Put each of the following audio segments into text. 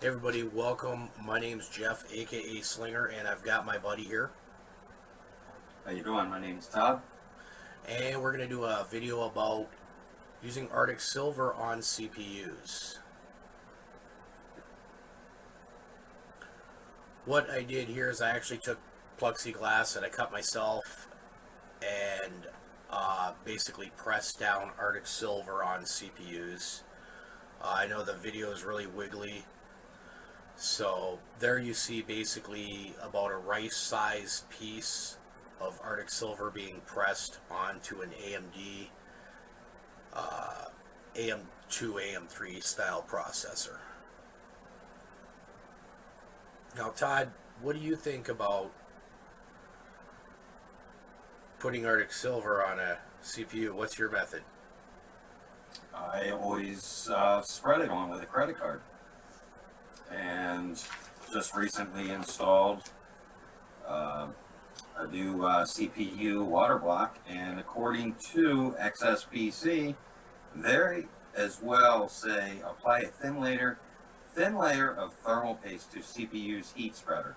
Hey everybody, welcome. My name's Jeff, aka Slinger, and I've got my buddy here. How you doing? My name's Todd. And we're going to do a video about using Arctic Silver on CPUs. What I did here is I actually took plexiglass that I cut myself and basically pressed down Arctic Silver on CPUs. I know the video is really wiggly. So there you see basically about a rice-sized piece of Arctic Silver being pressed onto an AMD AM2, AM3 style processor. Now Todd, what do you think about putting Arctic Silver on a CPU? What's your method? I always spread it on with a credit card. And just recently installed a new CPU water block, and according to XSPC, they as well say apply a thin layer of thermal paste to CPU's heat spreader.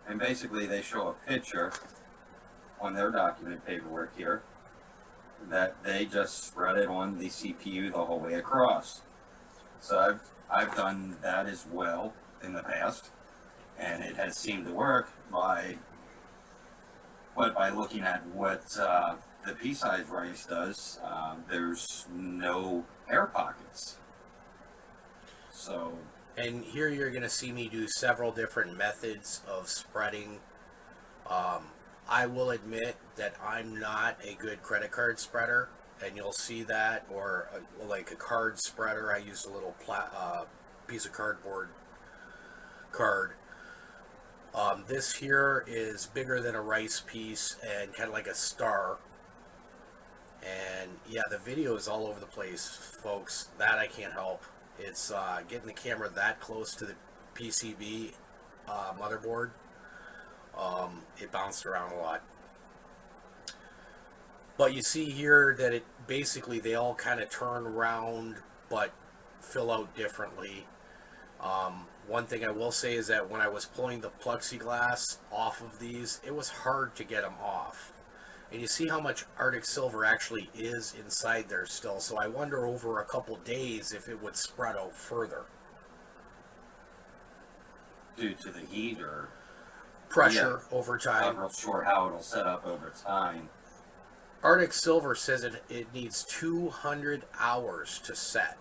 And basically they show a picture on their document paperwork here that they just spread it on the CPU the whole way across. So I've done that as well in the past, and it has seemed to work by looking at what the pea-sized rice does. There's no air pockets. So, and here you're going to see me do several different methods of spreading. I will admit that I'm not a good credit card spreader, and you'll see that, or like a card spreader. I use a little piece of cardboard card. This here is bigger than a rice piece and kind of like a star. And yeah, the video is all over the place, folks. That I can't help. It's getting the camera that close to the PCB motherboard. It bounced around a lot. But you see here that it basically, they all kind of turn around but fill out differently. One thing I will say is that when I was pulling the plexiglass off of these, it was hard to get them off. And you see how much Arctic Silver actually is inside there still. So I wonder over a couple days if it would spread out further. due to the heat or Pressure over time. I'm not real sure how it'll set up over time. Arctic Silver says it needs 200 hours to set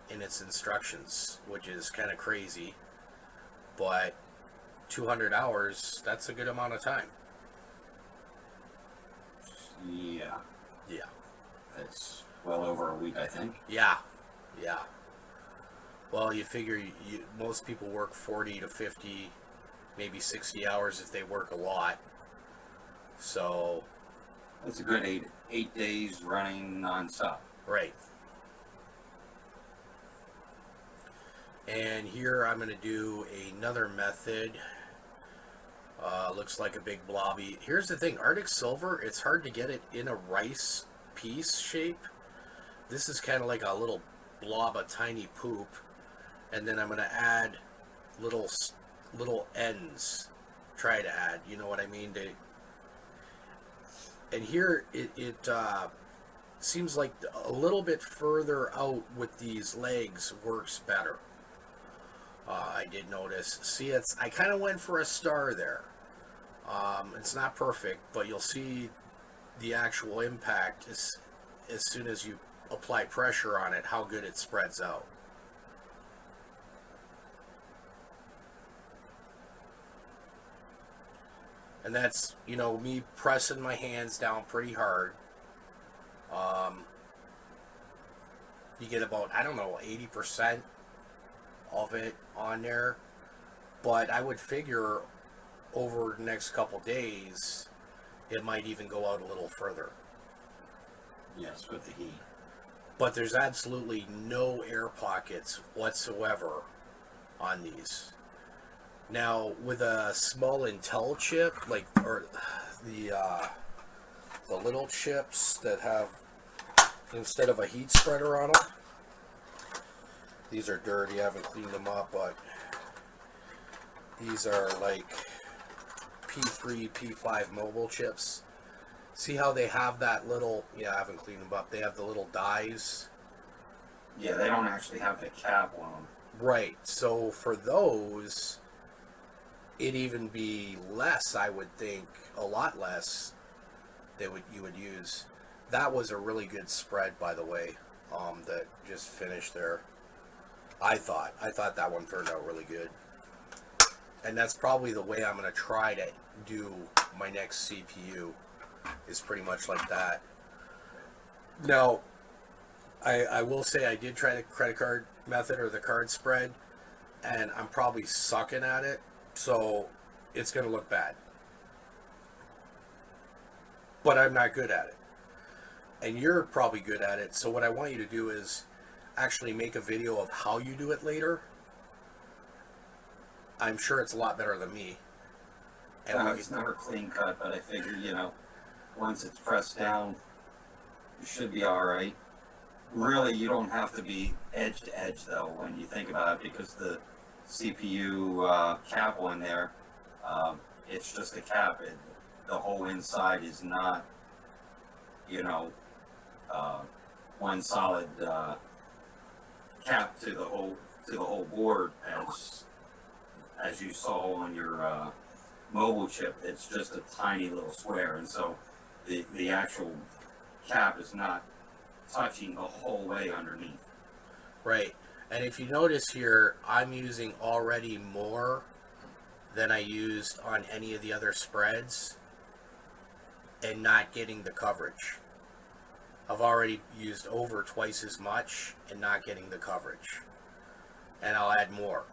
in its instructions, which is kind of crazy. But 200 hours, that's a good amount of time. Yeah, Yeah. it's well over a week, I think. Yeah. Yeah. Well, you figure most people work 40 to 50, maybe 60 hours if they work a lot. So, It's a good eight days running nonstop. right. And here I'm going to do another method. Looks like a big blobby. Here's the thing, Arctic Silver, it's hard to get it in a rice piece shape. This is kind of like a little blob of tiny poop. And then I'm going to add little ends. Try to add, you know what I mean? And here it seems like a little bit further out with these legs works better. I did notice. See, I kind of went for a star there. It's not perfect, but you'll see the actual impact as soon as you apply pressure on it, how good it spreads out. And that's, me pressing my hands down pretty hard. You get about, 80% of it on there. But I would figure over the next couple days, it might even go out a little further. Yes, with the heat. But there's absolutely no air pockets whatsoever on these. Now, with a small Intel chip, or the little chips that have, instead of a heat spreader on them, These are dirty. I haven't cleaned them up, but these are like P3, P5 mobile chips. See how they have that little, yeah, I haven't cleaned them up. They have the little dies. Yeah, they don't actually have the cap on them. Right. So for those, it'd even be less, I would think, a lot less you would use. That was a really good spread, by the way, that just finished there. I thought that one turned out really good. And that's probably the way I'm going to try to do my next CPU, is pretty much like that. Now, I will say I did try the credit card method or the card spread, and I'm probably sucking at it, so it's going to look bad. But I'm not good at it. And you're probably good at it, so what I want you to do is actually make a video of how you do it later. I'm sure it's a lot better than me. And It's never clean cut, but I figure, once it's pressed down, you should be alright. Really, you don't have to be edge to edge, though, when you think about it, because the CPU cap on there, it's just a cap. The whole inside is not, one solid cap to the whole board, as you saw on your mobile chip. It's just a tiny little square, and so the actual cap is not touching the whole way underneath. Right. And if you notice here, I'm using already more than I used on any of the other spreads and not getting the coverage. I've already used over twice as much and not getting the coverage. And I'll add more.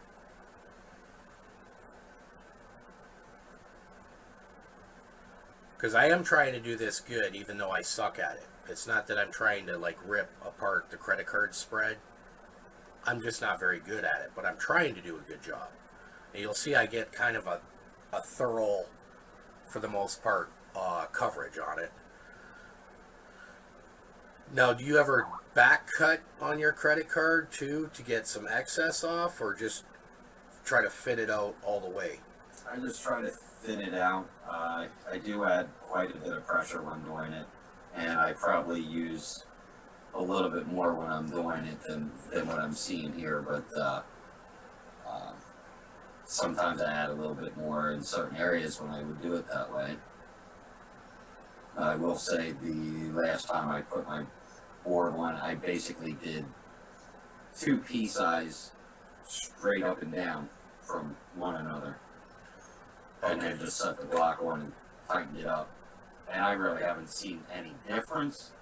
Because I am trying to do this good, even though I suck at it. It's not that I'm trying to like rip apart the credit card spread. I'm just not very good at it, but I'm trying to do a good job. And you'll see I get kind of a thorough, for the most part, coverage on it. Now, do you ever back cut on your credit card too to get some excess off, or just try to fit it out all the way? I just try to thin it out. I do add quite a bit of pressure when doing it, and I probably use a little bit more when I'm doing it than what I'm seeing here, but sometimes I add a little bit more in certain areas when I would do it that way. I will say the last time I put my board on, I basically did 2 pea-size straight up and down from one another. And then just set the block on and tightened it up. And I really haven't seen any difference.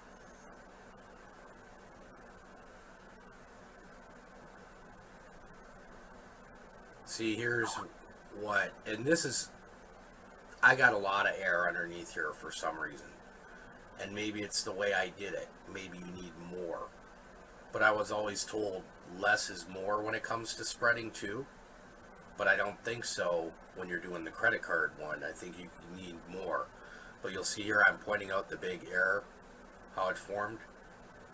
See, here's what, and this is, I got a lot of air underneath here for some reason. And maybe it's the way I did it. Maybe you need more. But I was always told less is more when it comes to spreading too. But I don't think so when you're doing the credit card one. I think you need more. But you'll see here I'm pointing out the big error, how it formed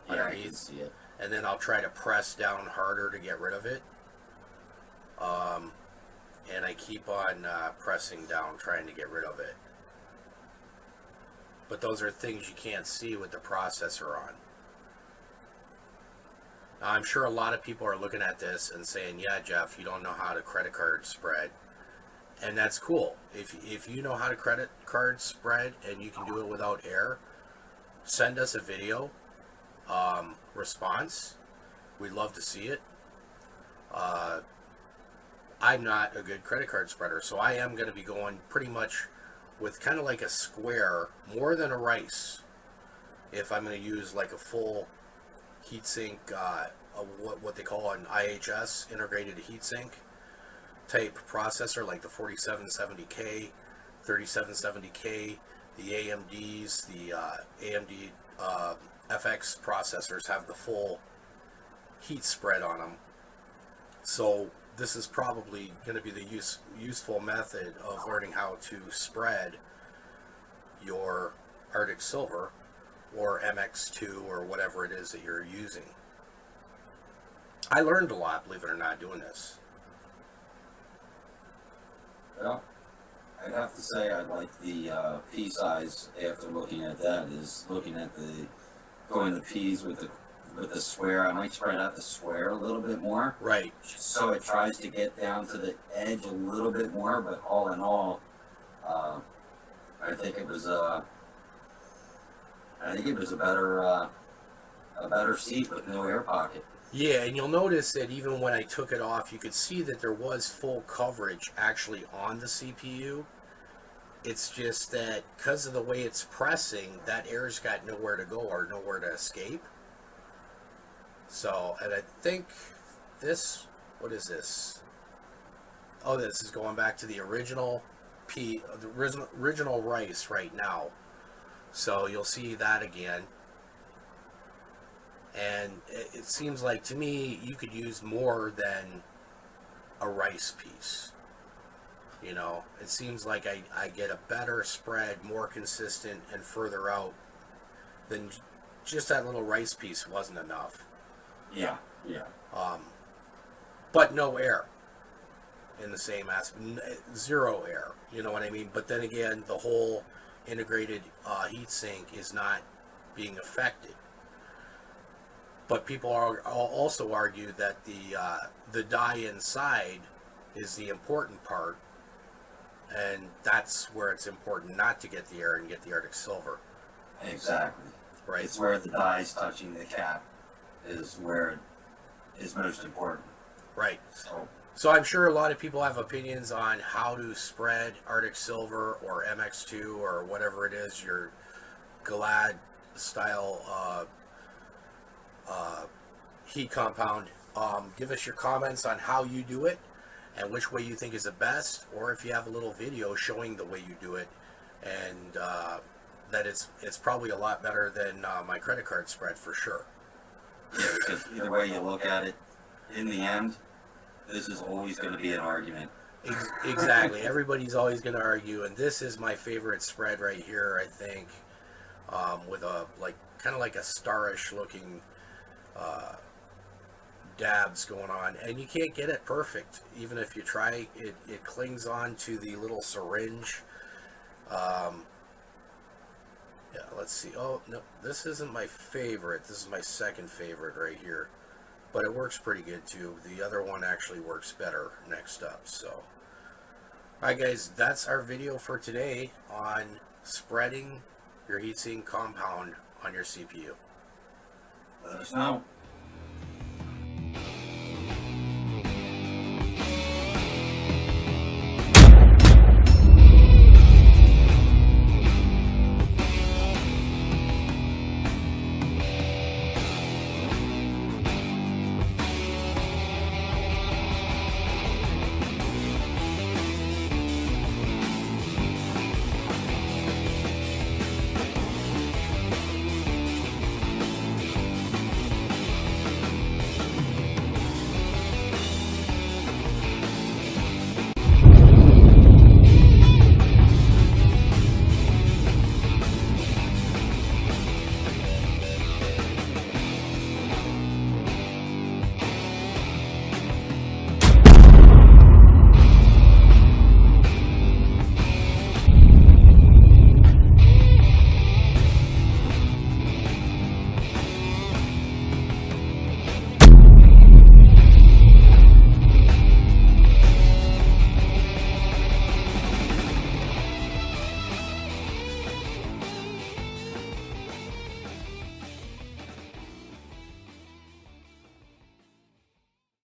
Yeah, I can see it. And then I'll try to press down harder to get rid of it. And I keep on pressing down, trying to get rid of it. But those are things you can't see with the processor on. Now, I'm sure a lot of people are looking at this and saying, yeah, Jeff, you don't know how to credit card spread. And that's cool. If you know how to credit card spread and you can do it without error, send us a video response. We'd love to see it. I'm not a good credit card spreader, so I am going to be going pretty much with kind of like a square, more than a rice, if I'm going to use like a full heatsink, what they call an IHS, integrated heatsink type processor, like the 4770K, 3770K, the AMDs, the AMD FX processors have the full heat spread on them. So this is probably going to be the useful method of learning how to spread your Arctic Silver or MX2 or whatever it is that you're using. I learned a lot, believe it or not, doing this. Well, I'd have to say I like the pea size after looking at that. Is looking at the going the peas with the square. I might spread out the square a little bit more, Right. so it tries to get down to the edge a little bit more. But all in all, uh, I think it was a better seat with no air pocket. Yeah, and you'll notice that even when I took it off, you could see that there was full coverage actually on the CPU. It's just that because of the way it's pressing, that air's got nowhere to go or nowhere to escape. So, and I think this, what is this? Oh, this is going back to the original original rice right now. So you'll see that again. And it seems like to me you could use more than a rice piece. You know, it seems like I get a better spread, more consistent, and further out than just that little rice piece wasn't enough. Yeah, yeah. But no air in the same aspect, zero air. You know what I mean? But then again, the whole integrated heat sink is not being affected. But people also argue that the die inside is the important part, and that's where it's important not to get the air and get the Arctic silver. Exactly. Right. It's where the die is touching the cap is where it is most important. Right. So I'm sure a lot of people have opinions on how to spread Arctic silver or MX2 or whatever it is, your Glad style heat compound. Give us your comments on how you do it and which way you think is the best, or if you have a little video showing the way you do it, and that it's probably a lot better than my credit card spread for sure. yeah, because either way you look at it, in the end, this is always going to be an argument. Exactly. Everybody's always going to argue, and this is my favorite spread right here, I think, with a kind of like a starish looking dabs going on, and you can't get it perfect. Even if you try, it clings on to the little syringe. Yeah, let's see. Oh, no, this isn't my favorite. This is my second favorite right here. But it works pretty good too. The other one actually works better next up. So, alright guys, that's our video for today on spreading your heatsink compound on your CPU. Let us know.